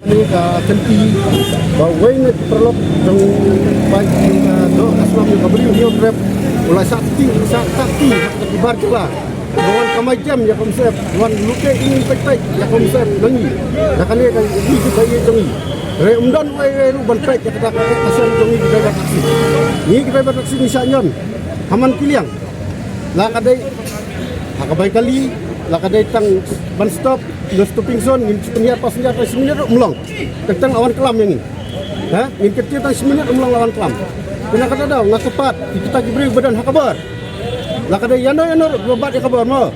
Ini kenti bawa ini perlop trong baik do aslam yang kabeli dia grab mulai sakti akibat lah dengan kamai jam ya konsep wan luke ini tek ya konsep lengi ya kali kan ini juga ye jongi re umdan wai ru ban tek ya kata asal jongi driver taksi ni driver taksi ni sanyon haman kiliang la kadai hakabai kali la kadai tang ban stop no stopping zone ngin punya passenger seminit melong tentang lawan kelam yang ini ha ngin kecil tang seminit melong lawan kelam kena kata dah ngak cepat kita diberi badan hakabar la kada yano robat ya kabar mo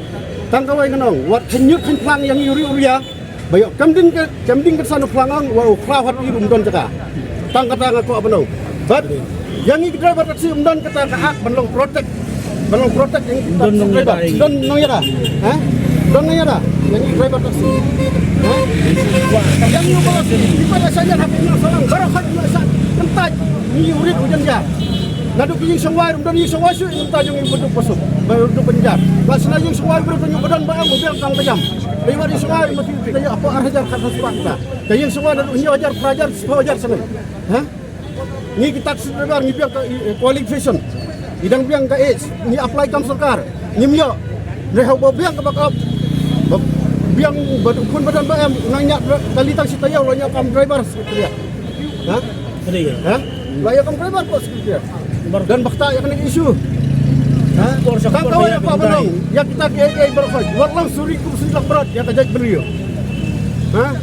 tang kawai nganong wat kenyut plang yang yuri uria bayok kamding ke sana plangang wow klawat irum don jaka tang kata ngaku apa no but yang ini driver taksi umdan kata ka banlong protect yang don nong yara ha don nong yara yang ini driver taksi ha yang ini bos di pada saja HP nak salang barokat masa entaj ni yuri ujan ja naduk yung sawai umdan yung sawai su entaj yung bentuk pasuk bentuk penjar lasna yung sawai berbentuk badan baang mobil kang tajam lewat yung sawai mesti tanya apa ajar kata sebab kita kayang sawai naduk nya ajar pelajar ajar sana ha ni kita sebenarnya ni biang qualification bidang biang ke age ni apply kam sarkar ni myo reho biang ke bakal biang kun badan baam nanya kali tak si tayau lanya kam driver sekalian ha ha laya kam driver kok sekalian dan bakta yang kena isu ha kan kau apa belum ya kita KA berkhaj walau suri kursi lak berat ya kajak beliau ha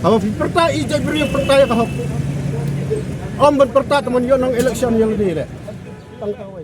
apa perta ijai beliau perta ya kau om berperta teman yo nang election yang ni le tang kau